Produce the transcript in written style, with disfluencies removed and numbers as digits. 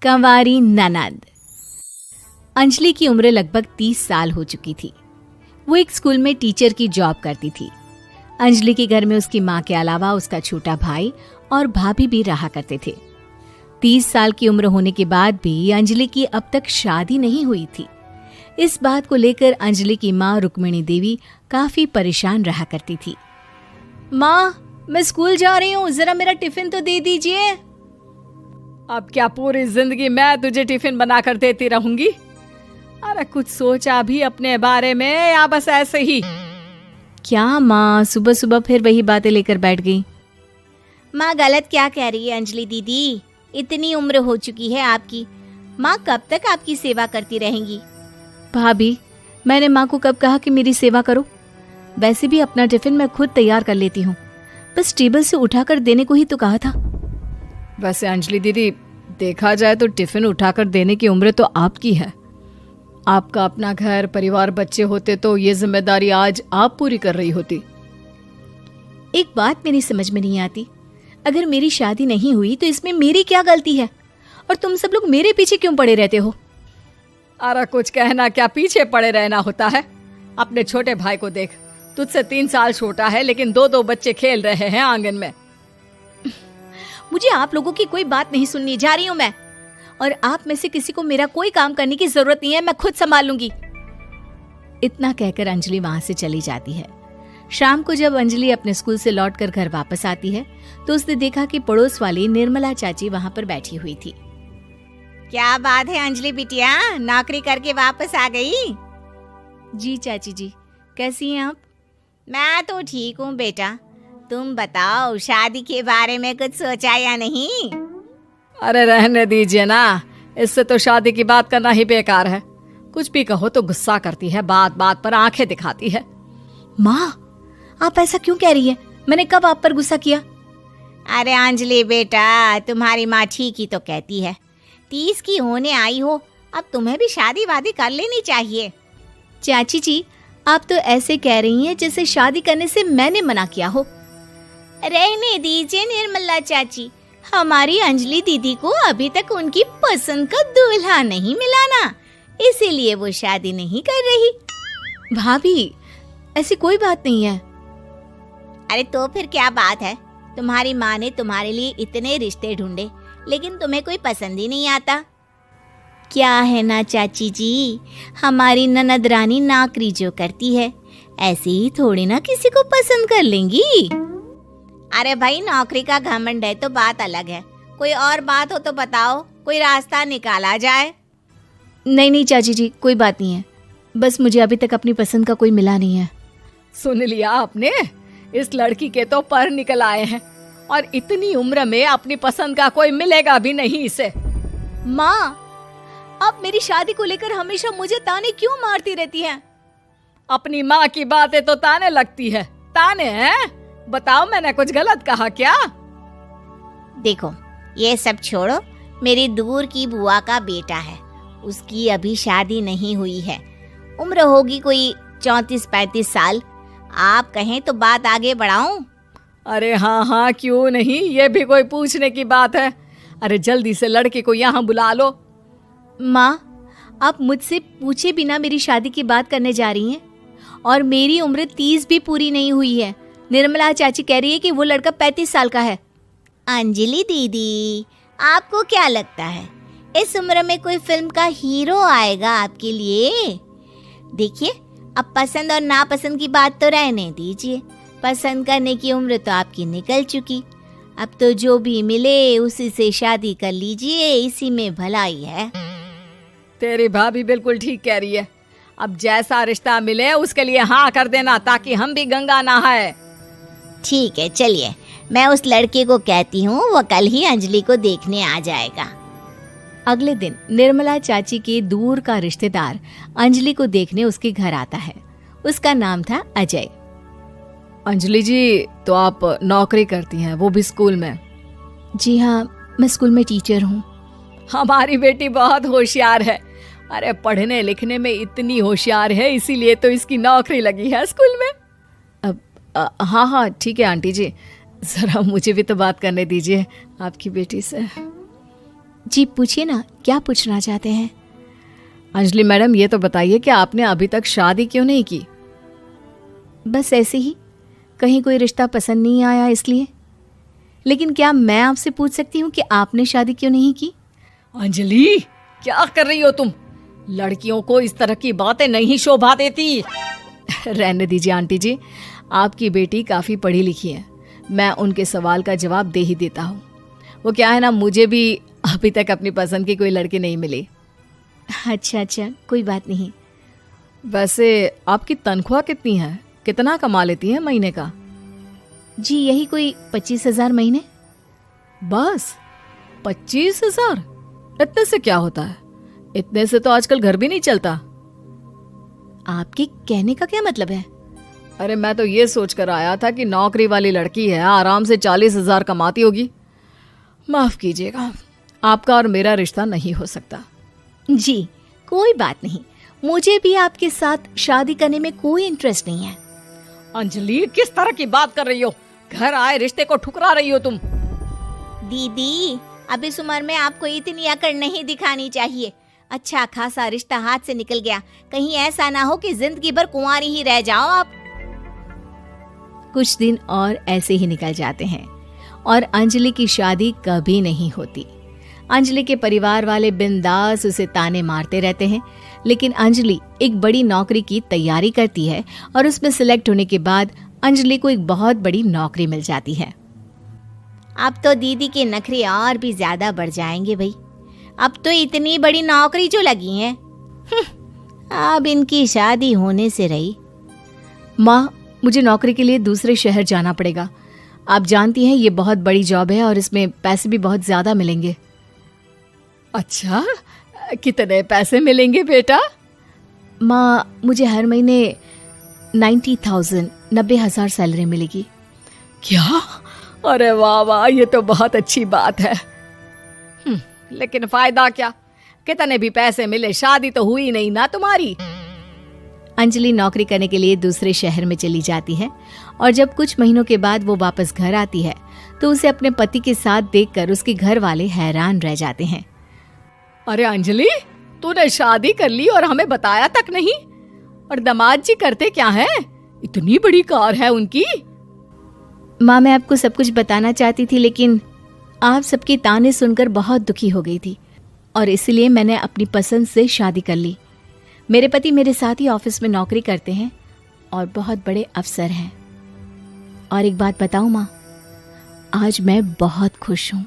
कंवारी ननद। अंजलि की उम्र लगभग 30 साल हो चुकी थी। वो एक स्कूल में टीचर की जॉब करती थी। अंजलि के घर में उसकी माँ के अलावा उसका छोटा भाई और भाभी भी रहा करते थे। 30 साल की उम्र होने के बाद भी अंजलि की अब तक शादी नहीं हुई थी। इस बात को लेकर अंजलि की माँ रुक्मिणी देवी काफी परेशान रहा करती थी। माँ, मैं स्कूल जा रही हूँ, जरा मेरा टिफिन तो दे दीजिए। अब क्या पूरी जिंदगी मैं तुझे टिफिन बनाकर देती रहूंगी? अरे कुछ सोचा भी अपने बारे में या बस ऐसे ही? क्या माँ, सुबह सुबह फिर वही बातें लेकर बैठ गई। माँ गलत क्या कह रही है अंजलि दीदी? इतनी उम्र हो चुकी है आपकी, माँ कब तक आपकी सेवा करती रहेंगी? भाभी, मैंने माँ को कब कहा कि मेरी सेवा करो? वैसे भी अपना टिफिन मैं खुद तैयार कर लेती हूँ, बस टेबल से उठाकर देने को ही तो कहा था। वैसे अंजलि दीदी, देखा जाए तो टिफिन उठाकर देने की उम्र तो आपकी है। आपका अपना घर परिवार बच्चे होते तो ये जिम्मेदारी आज आप पूरी कर रही होती। एक बात मेरी समझ में नहीं आती, अगर मेरी शादी नहीं हुई तो इसमें मेरी क्या गलती है और तुम सब लोग मेरे पीछे क्यों पड़े रहते हो? अरे कुछ कहना क्या पीछे पड़े रहना होता है? अपने छोटे भाई को देख, तुझसे 3 साल छोटा है लेकिन 2 बच्चे खेल रहे हैं आंगन में। मुझे आप लोगों की कोई बात नहीं सुननी, जा रही हूँ मैं। और आप में से किसी को मेरा कोई काम करने की जरूरत नहीं है, मैं खुद संभाल लूंगी। इतना कहकर अंजलि वहां से चली जाती है। शाम को जब अंजलि अपने स्कूल से लौटकर घर वापस आती है तो उसने देखा कि पड़ोस वाली निर्मला चाची वहां पर बैठी हुई थी। क्या बात है अंजलि बिटिया, नौकरी करके वापस आ गई? जी चाची जी, कैसी हैं आप? मैं तो ठीक हूँ बेटा, तुम बताओ शादी के बारे में कुछ सोचा या नहीं? अरे रहने दीजिए ना, इससे तो शादी की बात करना ही बेकार है। कुछ भी कहो तो गुस्सा करती है, बात बात पर आंखें दिखाती है। माँ, आप ऐसा क्यों कह रही हैं? मैंने कब आप पर गुस्सा किया? अरे अंजलि बेटा, तुम्हारी माँ ठीक ही तो कहती है। 30 की होने आई हो, अब तुम्हें भी शादी वादी कर लेनी चाहिए। चाची जी, आप तो ऐसे कह रही हैं जैसे शादी करने से मैंने मना किया हो। रहने दीजिए निर्मला चाची, हमारी अंजलि दीदी को अभी तक उनकी पसंद का दूल्हा नहीं मिला ना, इसीलिए वो शादी नहीं कर रही। भाभी, ऐसी कोई बात नहीं है। अरे तो फिर क्या बात है? तुम्हारी माँ ने तुम्हारे लिए इतने रिश्ते ढूंढे लेकिन तुम्हें कोई पसंद ही नहीं आता। क्या है ना चाची जी, हमारी ननद रानी नौकरी जो करती है ऐसे ही थोड़ी ना किसी को पसंद कर लेंगी। अरे भाई, नौकरी का घमंड है तो बात अलग है, कोई और बात हो तो बताओ, कोई रास्ता निकाला जाए। नहीं चाची जी, कोई बात नहीं है, बस मुझे अभी तक अपनी पसंद का कोई मिला नहीं है। सुन लिया आपने, इस लड़की के तो पर निकल आए हैं और इतनी उम्र में अपनी पसंद का कोई मिलेगा भी नहीं इसे। माँ, आप मेरी शादी को लेकर हमेशा मुझे ताने क्यों मारती रहती हैं? अपनी माँ की बातें तो ताने लगती है। ताने हैं? बताओ, मैंने कुछ गलत कहा क्या? देखो, ये सब छोड़ो, मेरी दूर की बुआ का बेटा है, उसकी अभी शादी नहीं हुई है, उम्र होगी कोई 34-35 साल। आप कहें तो बात आगे बढ़ाऊं? अरे हाँ, क्यों नहीं, ये भी कोई पूछने की बात है। अरे जल्दी से लड़के को यहाँ बुला लो। माँ, आप मुझसे पूछे बिना मेरी शादी की बात करने जा रही हैं और मेरी उम्र 30 भी पूरी नहीं हुई है। निर्मला चाची कह रही है कि वो लड़का 35 साल का है। अंजलि दीदी, आपको क्या लगता है इस उम्र में कोई फिल्म का हीरो आएगा आपके लिए? देखिए, अब पसंद और नापसंद की बात तो रहने दीजिए, पसंद करने की उम्र तो आपकी निकल चुकी। अब तो जो भी मिले उसी से शादी कर लीजिए, इसी में भलाई है। तेरी भाभी बिल्कुल ठीक कह रही है। अब जैसा रिश्ता मिले उसके लिए हाँ कर देना, ताकि हम भी गंगा नहाए। ठीक है, चलिए मैं उस लड़के को कहती हूँ, वो कल ही अंजलि को देखने आ जाएगा। अगले दिन निर्मला चाची के दूर का रिश्तेदार अंजलि को देखने उसके घर आता है। उसका नाम था अजय। अंजलि जी, तो आप नौकरी करती हैं, वो भी स्कूल में? जी हाँ, मैं स्कूल में टीचर हूँ। हमारी बेटी बहुत होशियार है। अरे पढ़ने लिखने में इतनी होशियार है, इसीलिए तो इसकी नौकरी लगी है स्कूल में। हाँ ठीक है आंटी जी, जरा मुझे भी तो बात करने दीजिए आपकी बेटी से। जी पूछिए ना, क्या पूछना चाहते हैं? अंजलि मैडम, ये तो बताइए कि आपने अभी तक शादी क्यों नहीं की? बस ऐसे ही, कहीं कोई रिश्ता पसंद नहीं आया इसलिए। लेकिन क्या मैं आपसे पूछ सकती हूँ कि आपने शादी क्यों नहीं की? अंजलि, क्या कर रही हो तुम? लड़कियों को इस तरह की बातें नहीं शोभा देती। रहने दीजिए आंटी जी, आपकी बेटी काफ़ी पढ़ी लिखी है, मैं उनके सवाल का जवाब दे ही देता हूँ। वो क्या है ना, मुझे भी अभी तक अपनी पसंद की कोई लड़की नहीं मिली। अच्छा, कोई बात नहीं। वैसे आपकी तनख्वाह कितनी है? कितना कमा लेती हैं महीने का? जी यही कोई 25,000 महीने। बस 25,000? इतने से क्या होता है? इतने से तो आजकल घर भी नहीं चलता। आपके कहने का क्या मतलब है? अरे मैं तो ये सोच कर आया था कि नौकरी वाली लड़की है, आराम से 40,000 कमाती होगी। माफ कीजिएगा, आपका और मेरा रिश्ता नहीं हो सकता। जी कोई बात नहीं, मुझे भी आपके साथ शादी करने में कोई इंटरेस्ट नहीं है। अंजलि, किस तरह की बात कर रही हो? घर आए रिश्ते को ठुकरा रही हो तुम। दीदी, अब इस उम्र में आपको इतनी अकड़ नहीं दिखानी चाहिए। अच्छा खासा रिश्ता हाथ से निकल गया, कहीं ऐसा ना हो कि जिंदगी भर कुंवारी ही रह जाओ आप। कुछ दिन और ऐसे ही निकल जाते हैं और अंजलि की शादी कभी नहीं होती। अंजलि के परिवार वाले बिंदास उसे ताने मारते रहते हैं, लेकिन अंजलि एक बड़ी नौकरी की तैयारी करती है और उसमें सिलेक्ट होने के बाद अंजलि को एक बहुत बड़ी नौकरी मिल जाती है। अब तो दीदी के नखरे और भी ज्यादा बढ़ जाएंगे भाई। अब तो इतनी बड़ी नौकरी जो लगी है, अब इनकी शादी होने से रही। माँ, मुझे नौकरी के लिए दूसरे शहर जाना पड़ेगा। आप जानती हैं ये बहुत बड़ी जॉब है और इसमें पैसे भी बहुत ज्यादा मिलेंगे। अच्छा, कितने पैसे मिलेंगे बेटा? माँ, मुझे हर महीने 90,000 सैलरी मिलेगी। क्या? अरे वाह वाह, ये तो बहुत अच्छी बात है। लेकिन फायदा क्या? कितने भी पैसे मिले, शादी तो हुई नहीं ना तुम्हारी। अंजलि नौकरी करने के लिए दूसरे शहर में चली जाती है और जब कुछ महीनों के बाद वो वापस घर आती है तो उसे अपने पति के साथ देखकर उसके घर वाले हैरान रह जाते हैं। अरे अंजलि, तूने शादी कर ली और हमें बताया तक नहीं। और दामाद जी करते क्या हैं? इतनी बड़ी कार है उनकी। माँ, मैं आपको सब कुछ बताना चाहती थी, लेकिन आप सबके ताने सुनकर बहुत दुखी हो गई थी और इसलिए मैंने अपनी पसंद से शादी कर ली। मेरे पति मेरे साथ ही ऑफिस में नौकरी करते हैं और बहुत बड़े अफसर हैं। और एक बात बताऊं माँ, आज मैं बहुत खुश हूँ।